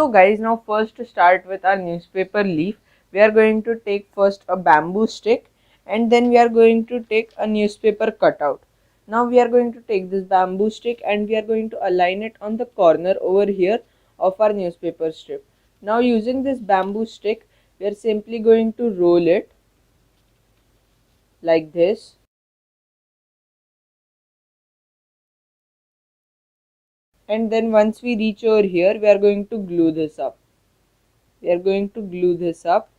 So guys, now first to start with our newspaper leaf, we are going to take first a bamboo stick and then we are going to take a newspaper cutout. Now we are going to take this bamboo stick and we are going to align it on the corner over here of our newspaper strip. Now using this bamboo stick, we are simply going to roll it like this. And then once we reach over here, we are going to glue this up. We are going to glue this up.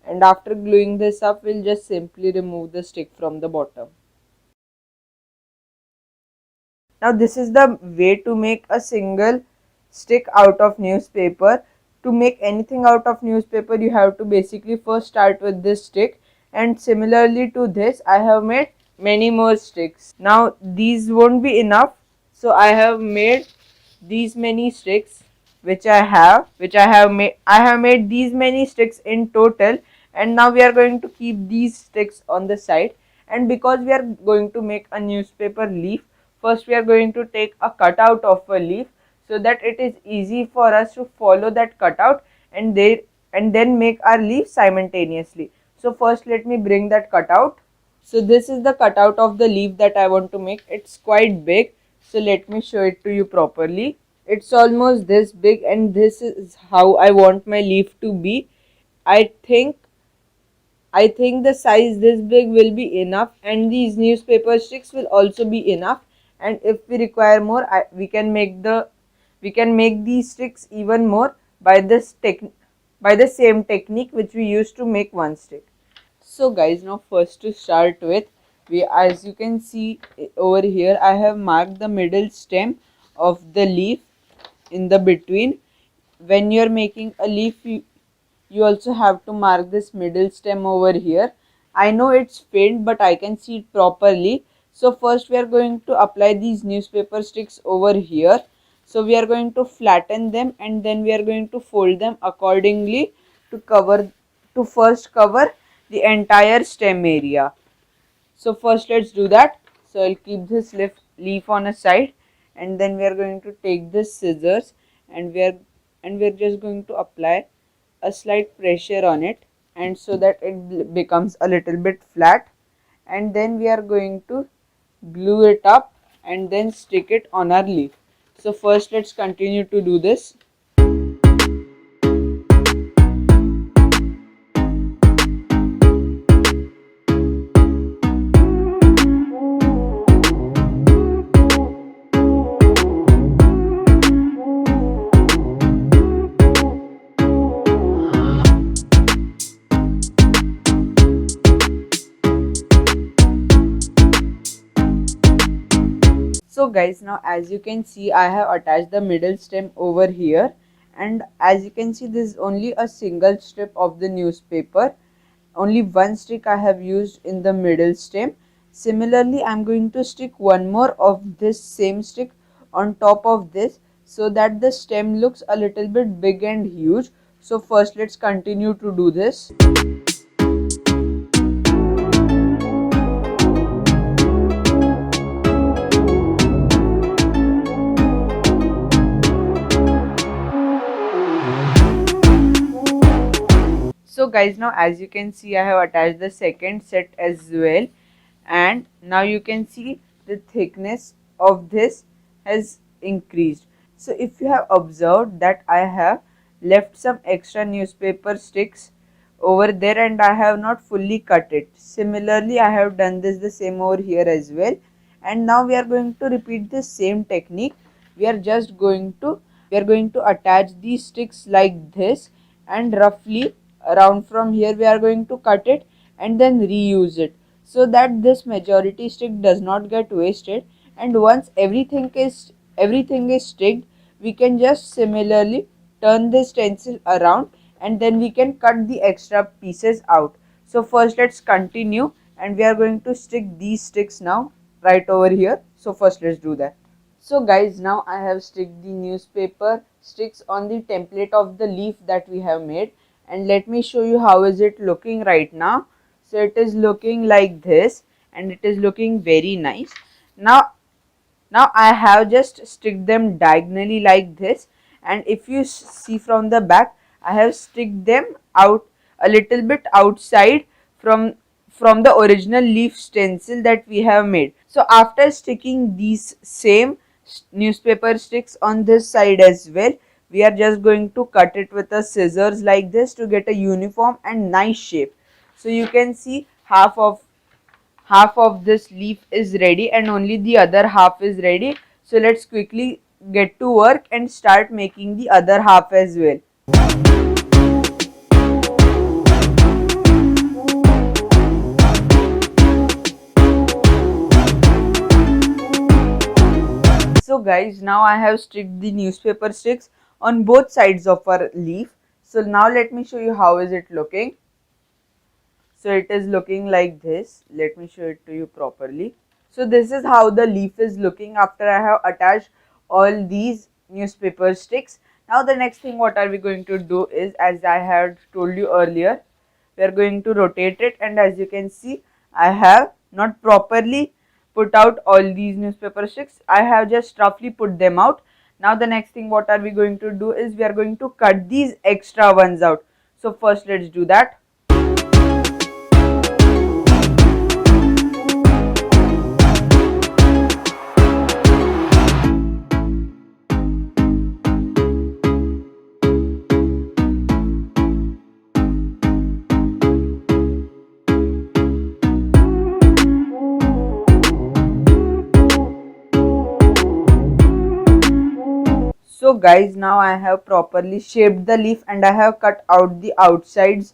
And after gluing this up, we'll just simply remove the stick from the bottom. Now this is the way to make a single stick out of newspaper. To make anything out of newspaper, you have to basically first start with this stick, and similarly to this I have made many more sticks. Now these won't be enough, so I have made these many sticks which I have made these many sticks in total, and now we are going to keep these sticks on the side. And because we are going to make a newspaper leaf, first we are going to take a cutout of a leaf so that it is easy for us to follow that cutout and then make our leaf simultaneously. So first let me bring that cutout. So this is the cutout of the leaf that I want to make. It's quite big, so let me show it to you properly. It's almost this big and this is how I want my leaf to be. I think the size this big will be enough, and these newspaper sticks will also be enough. And if we require more, we can make these sticks even more by the same technique which we used to make one stick. So guys, now first to start with, as you can see over here, I have marked the middle stem of the leaf in the between. When you are making a leaf, you also have to mark this middle stem over here. I know it's faint, but I can see it properly. So first we are going to apply these newspaper sticks over here. So we are going to flatten them and then we are going to fold them accordingly to first cover the entire stem area. So first let's do that. So I'll keep this leaf on a side, and then we are going to take this scissors and we're just going to apply a slight pressure on it, and so that it becomes a little bit flat, and then we are going to glue it up and then stick it on our leaf. So first let's continue to do this. So guys, now as you can see, I have attached the middle stem over here, and as you can see, this is only a single strip of the newspaper. Only one stick I have used in the middle stem. Similarly, I am going to stick one more of this same stick on top of this so that the stem looks a little bit big and huge. So first let's continue to do this. So guys, now as you can see, I have attached the second set as well, and now you can see the thickness of this has increased. So if you have observed that I have left some extra newspaper sticks over there and I have not fully cut it. Similarly, I have done the same over here as well, and now we are going to repeat the same technique. We are going to attach these sticks like this, and roughly around from here we are going to cut it and then reuse it, so that this majority stick does not get wasted. And once everything is sticked, we can just similarly turn this stencil around and then we can cut the extra pieces out. So first let's continue, and we are going to stick these sticks now right over here. So first let's do that. So guys, now I have sticked the newspaper sticks on the template of the leaf that we have made, and let me show you how is it looking right now. So it is looking like this and it is looking very nice. Now Now I have just stick them diagonally like this, and if you see from the back, I have stick them out a little bit outside from the original leaf stencil that we have made. So after sticking these same newspaper sticks on this side as well, we are just going to cut it with a scissors like this to get a uniform and nice shape. So you can see half of this leaf is ready and only the other half is ready. So let's quickly get to work and start making the other half as well. So guys, now I have sticked the newspaper sticks on both sides of our leaf. So now let me show you how is it looking. So it is looking like this. Let me show it to you properly. So this is how the leaf is looking after I have attached all these newspaper sticks. Now the next thing what are we going to do is, as I had told you earlier, we are going to rotate it, and as you can see, I have not properly put out all these newspaper sticks. I have just roughly put them out. Now the next thing what are we going to do is, we are going to cut these extra ones out. So first let's do that. So guys, now I have properly shaped the leaf and I have cut out the outsides,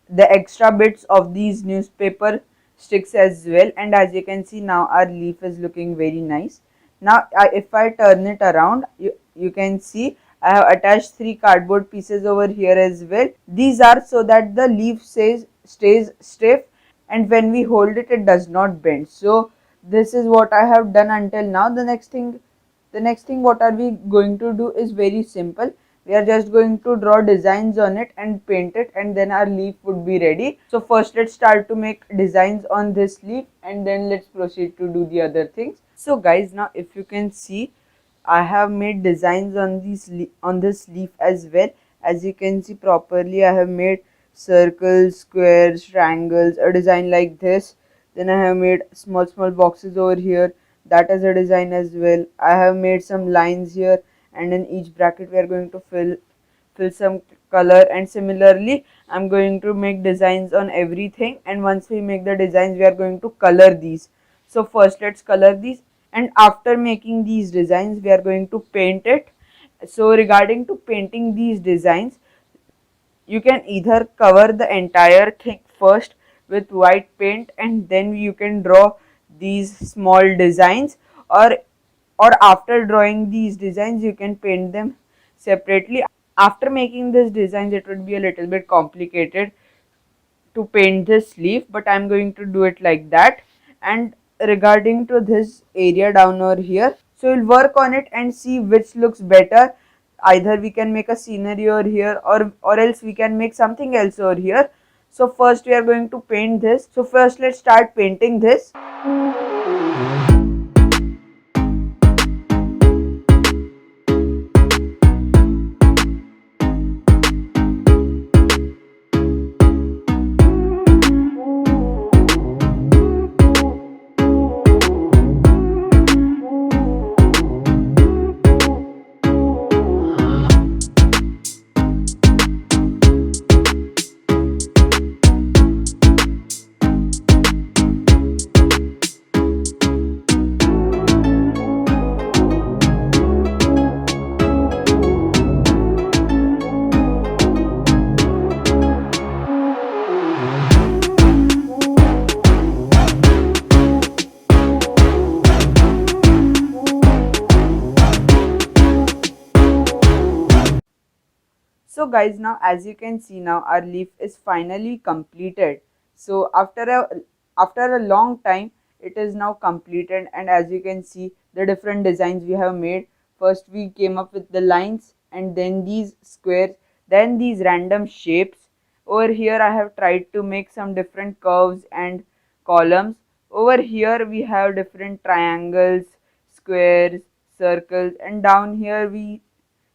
the extra bits of these newspaper sticks as well, and as you can see, now our leaf is looking very nice. Now if I turn it around, you can see I have attached 3 cardboard pieces over here as well. These are so that the leaf stays stiff, and when we hold it, it does not bend. So this is what I have done until now. The next thing what are we going to do is very simple. We are just going to draw designs on it and paint it, and then our leaf would be ready. So first let's start to make designs on this leaf, and then let's proceed to do the other things. So guys, now if you can see, I have made designs on this leaf as well. As you can see properly, I have made circles, squares, triangles, a design like this. Then I have made small boxes over here. That is a design as well. I have made some lines here, and in each bracket we are going to fill some color, and similarly I'm going to make designs on everything, and once we make the designs we are going to color these. So first let's color these, and after making these designs we are going to paint it. So regarding to painting these designs, you can either cover the entire thing first with white paint and then you can draw these small designs, or after drawing these designs you can paint them separately. After making these designs, it would be a little bit complicated to paint this leaf, but I'm going to do it like that. And regarding to this area down over here, so we'll work on it and see which looks better. Either we can make a scenery over here, or else we can make something else over here. So first we are going to paint this. So first let's start painting this. So guys, now as you can see, now our leaf is finally completed. So after a long time it is now completed, and as you can see the different designs we have made. First we came up with the lines, and then these squares, then these random shapes. Over here I have tried to make some different curves and columns. Over here we have different triangles, squares, circles, and down here we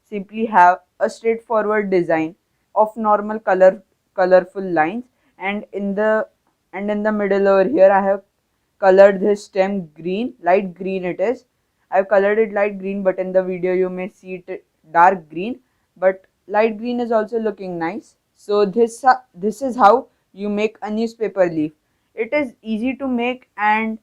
simply have a straightforward design of normal colorful lines. And in the middle over here I have colored this stem green, light green it is. I've colored it light green, but in the video you may see it dark green, but light green is also looking nice. So this is how you make a newspaper leaf. It is easy to make, and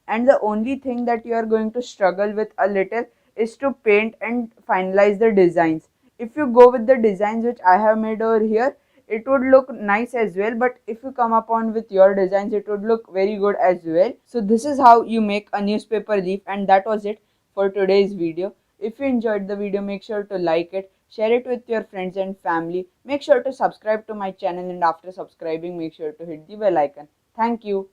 the only thing that you are going to struggle with a little is to paint and finalize the designs. If you go with the designs which I have made over here, it would look nice as well, but if you come upon with your designs, it would look very good as well. So this is how you make a newspaper leaf, and that was it for today's video. If you enjoyed the video, make sure to like it, share it with your friends and family. Make sure to subscribe to my channel, and after subscribing, make sure to hit the bell icon. Thank you.